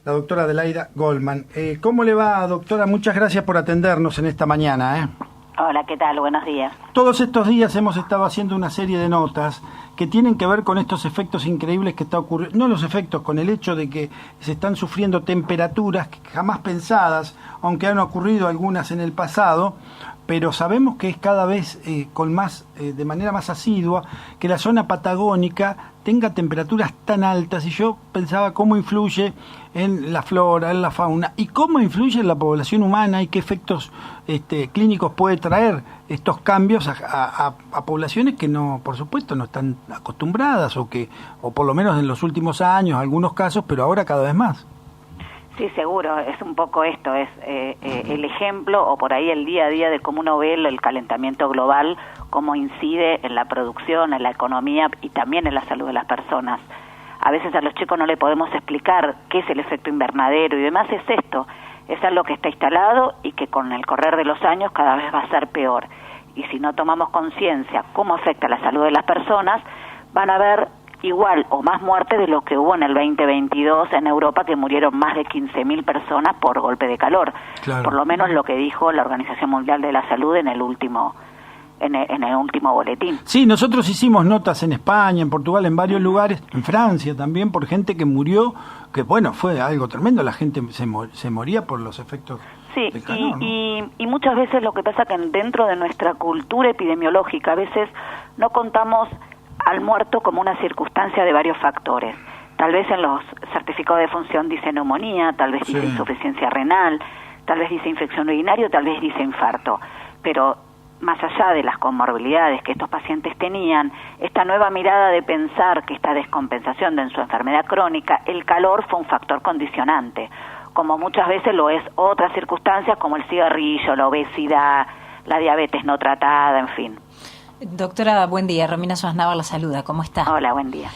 La doctora Adelaida Goldman. ¿Cómo le va, doctora? Muchas gracias por atendernos en esta mañana. Hola, ¿qué tal? Buenos días. Todos estos días hemos estado haciendo una serie de notas que tienen que ver con estos efectos increíbles que está ocurriendo, no los efectos, con el hecho de que se están sufriendo temperaturas jamás pensadas, aunque han ocurrido algunas en el pasado, pero sabemos que es cada vez de manera más asidua que la zona patagónica tenga temperaturas tan altas, y yo pensaba cómo influye en la flora, en la fauna, y cómo influye en la población humana y qué efectos clínicos puede traer estos cambios a poblaciones que no, por supuesto, no están acostumbradas o por lo menos en los últimos años, algunos casos, pero ahora cada vez más. Sí, seguro, es un poco esto, es el ejemplo o por ahí el día a día de cómo uno ve el calentamiento global, cómo incide en la producción, en la economía y también en la salud de las personas. A veces a los chicos no le podemos explicar qué es el efecto invernadero y demás, es esto, es algo que está instalado y que con el correr de los años cada vez va a ser peor. Y si no tomamos conciencia cómo afecta la salud de las personas, van a haber igual o más muertes de lo que hubo en el 2022 en Europa, que murieron más de 15.000 personas por golpe de calor. Claro. Por lo menos lo que dijo la Organización Mundial de la Salud en el último boletín. Sí, nosotros hicimos notas en España, en Portugal, en varios lugares, en Francia también, por gente que murió, que bueno, fue algo tremendo, la gente se moría por los efectos. Sí, y muchas veces lo que pasa que dentro de nuestra cultura epidemiológica a veces no contamos al muerto como una circunstancia de varios factores. Tal vez en los certificados de función dice neumonía, tal vez dice insuficiencia renal, tal vez dice infección urinaria, tal vez dice infarto. Pero más allá de las comorbilidades que estos pacientes tenían, esta nueva mirada de pensar que esta descompensación en su enfermedad crónica, el calor fue un factor condicionante, como muchas veces lo es otras circunstancias como el cigarrillo, la obesidad, la diabetes no tratada, en fin. Doctora, buen día. Romina Sosnava la saluda. ¿Cómo está? Hola, buen día.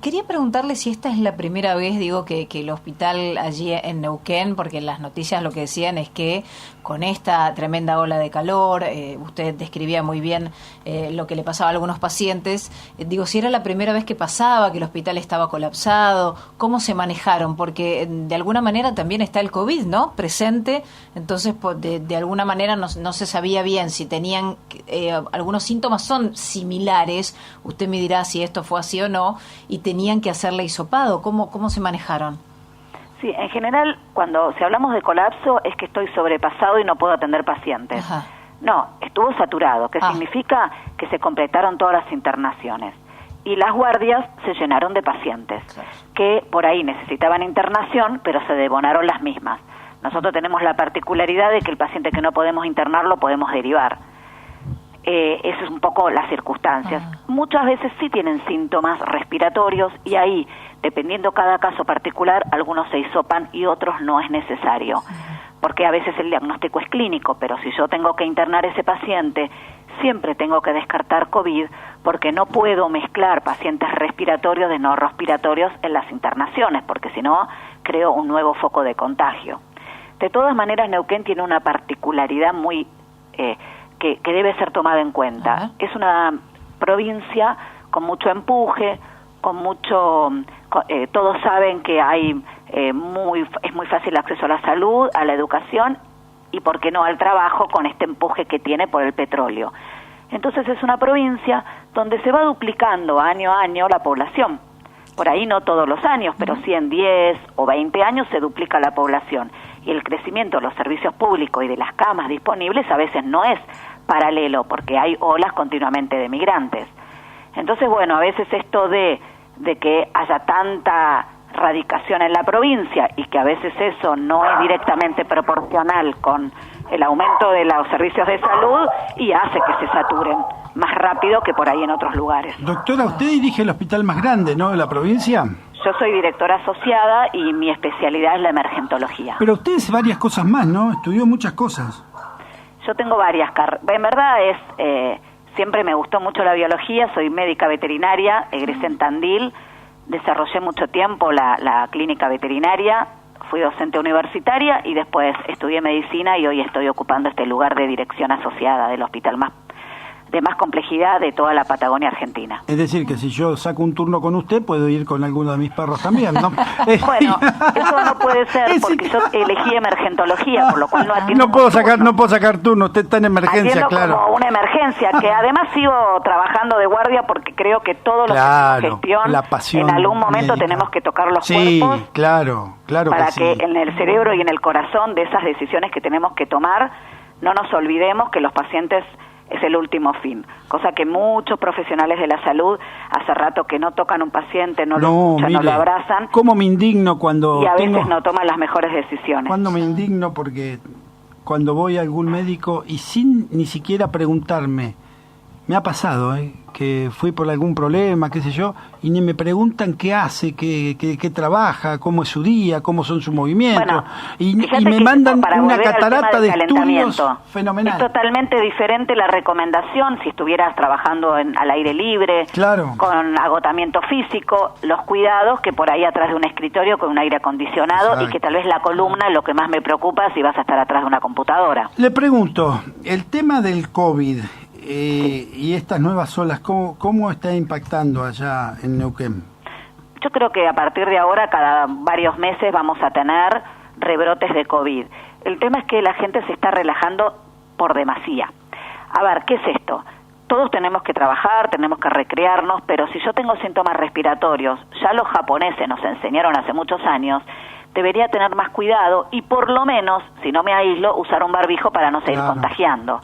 Quería preguntarle si esta es la primera vez, que el hospital allí en Neuquén, porque las noticias lo que decían es que con esta tremenda ola de calor, usted describía muy bien lo que le pasaba a algunos pacientes, si era la primera vez que pasaba, que el hospital estaba colapsado, ¿cómo se manejaron? Porque de alguna manera también está el COVID, ¿no?, presente, entonces de alguna manera no se sabía bien si tenían algunos síntomas son similares, usted me dirá si esto fue así o no, y tenían que hacerle hisopado. ¿Cómo se manejaron? Sí, en general, si hablamos de colapso, es que estoy sobrepasado y no puedo atender pacientes. Ajá. No, estuvo saturado, que significa que se completaron todas las internaciones. Y las guardias se llenaron de pacientes, que por ahí necesitaban internación, pero se debonaron las mismas. Nosotros tenemos la particularidad de que el paciente que no podemos internar lo podemos derivar. Eso es un poco las circunstancias. Muchas veces sí tienen síntomas respiratorios y ahí, dependiendo cada caso particular, algunos se hisopan y otros no es necesario. Porque a veces el diagnóstico es clínico, pero si yo tengo que internar ese paciente, siempre tengo que descartar COVID porque no puedo mezclar pacientes respiratorios de no respiratorios en las internaciones, porque si no, creo un nuevo foco de contagio. De todas maneras, Neuquén tiene una particularidad muy que debe ser tomada en cuenta. Ajá. Es una provincia con mucho empuje, todos saben que es muy fácil el acceso a la salud, a la educación y, por qué no, al trabajo con este empuje que tiene por el petróleo. Entonces es una provincia donde se va duplicando año a año la población. Por ahí no todos los años, pero sí en 10 o 20 años se duplica la población. Y el crecimiento de los servicios públicos y de las camas disponibles a veces no es paralelo, porque hay olas continuamente de migrantes. Entonces, bueno, a veces esto de que haya tanta radicación en la provincia y que a veces eso no es directamente proporcional con el aumento de los servicios de salud y hace que se saturen más rápido que por ahí en otros lugares. Doctora, usted dirige el hospital más grande, ¿no?, de la provincia. Yo soy directora asociada y mi especialidad es la emergentología. Pero usted hace varias cosas más, ¿no? Estudió muchas cosas. Yo tengo varias carreras. En verdad siempre me gustó mucho la biología, soy médica veterinaria, egresé en Tandil, desarrollé mucho tiempo la clínica veterinaria, fui docente universitaria y después estudié medicina y hoy estoy ocupando este lugar de dirección asociada del hospital de más complejidad de toda la Patagonia Argentina. Es decir, que si yo saco un turno con usted, puedo ir con alguno de mis perros también, ¿no? Bueno, eso no puede ser porque yo elegí emergentología, por lo cual no atiendo. No puedo sacar turno, usted está en emergencia, atiendo claro. Como una emergencia, que además sigo trabajando de guardia porque creo que todos los gestión, la pasión en algún momento médica. tenemos que tocar los cuerpos. Claro para que en el cerebro y en el corazón de esas decisiones que tenemos que tomar, no nos olvidemos que los pacientes es el último fin, cosa que muchos profesionales de la salud hace rato que no tocan un paciente, no lo escuchan, no lo abrazan. ¿Cómo me indigno cuando y a veces no toman las mejores decisiones? Cuando me indigno porque cuando voy a algún médico y sin ni siquiera preguntarme, me ha pasado, que fui por algún problema, qué sé yo, y ni me preguntan qué hace, qué trabaja, cómo es su día, cómo son sus movimientos, bueno, y me mandan una catarata de estudios fenomenal. Es totalmente diferente la recomendación si estuvieras trabajando al aire libre, con agotamiento físico, los cuidados que por ahí atrás de un escritorio con un aire acondicionado. Exacto. Y que tal vez la columna es lo que más me preocupa si vas a estar atrás de una computadora. Le pregunto, el tema del COVID... y estas nuevas olas, ¿cómo está impactando allá en Neuquén? Yo creo que a partir de ahora, cada varios meses, vamos a tener rebrotes de COVID. El tema es que la gente se está relajando por demasía. A ver, ¿qué es esto? Todos tenemos que trabajar, tenemos que recrearnos, pero si yo tengo síntomas respiratorios, ya los japoneses nos enseñaron hace muchos años, debería tener más cuidado y por lo menos, si no me aíslo, usar un barbijo para no seguir contagiando.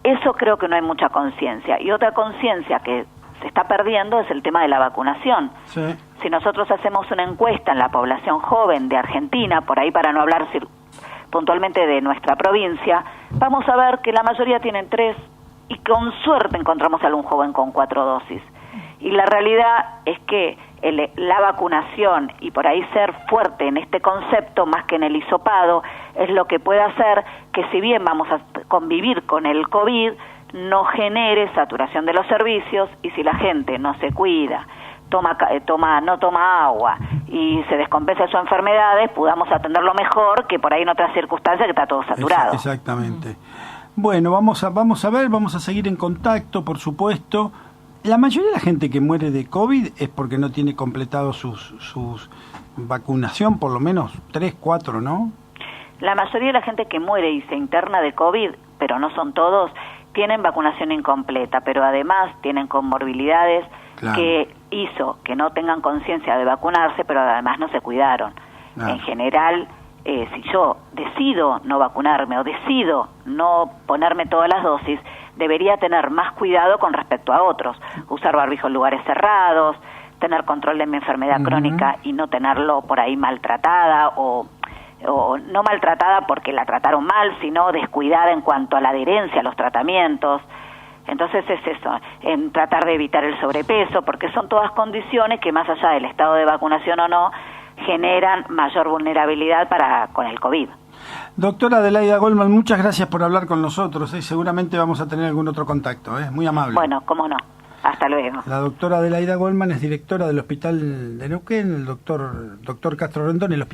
Eso creo que no hay mucha conciencia. Y otra conciencia que se está perdiendo es el tema de la vacunación. Sí. Si nosotros hacemos una encuesta en la población joven de Argentina, por ahí para no hablar puntualmente de nuestra provincia, vamos a ver que la mayoría tienen 3 y con suerte encontramos a algún joven con 4 dosis. Y la realidad es que la vacunación y por ahí ser fuerte en este concepto más que en el hisopado es lo que puede hacer que si bien vamos a convivir con el COVID no genere saturación de los servicios y si la gente no se cuida, no toma agua y se descompensa sus enfermedades, podamos atenderlo mejor que por ahí en otras circunstancias que está todo saturado. Exactamente. Bueno, vamos a ver, vamos a seguir en contacto, por supuesto. La mayoría de la gente que muere de COVID es porque no tiene completado sus vacunación, por lo menos 3, 4, ¿no? La mayoría de la gente que muere y se interna de COVID, pero no son todos, tienen vacunación incompleta, pero además tienen comorbilidades que hizo que no tengan conciencia de vacunarse, pero además no se cuidaron. En general, si yo decido no vacunarme o decido no ponerme todas las dosis, debería tener más cuidado con respecto a otros, usar barbijo en lugares cerrados, tener control de mi enfermedad crónica y no tenerlo por ahí maltratada o no maltratada porque la trataron mal, sino descuidada en cuanto a la adherencia a los tratamientos. Entonces es eso, en tratar de evitar el sobrepeso, porque son todas condiciones que más allá del estado de vacunación o no, generan mayor vulnerabilidad con el COVID. Doctora Adelaida Goldman, muchas gracias por hablar con nosotros. Seguramente vamos a tener algún otro contacto. Muy amable. Bueno, cómo no. Hasta luego. La doctora Adelaida Goldman es directora del Hospital de Neuquén, el doctor Castro Rendón y los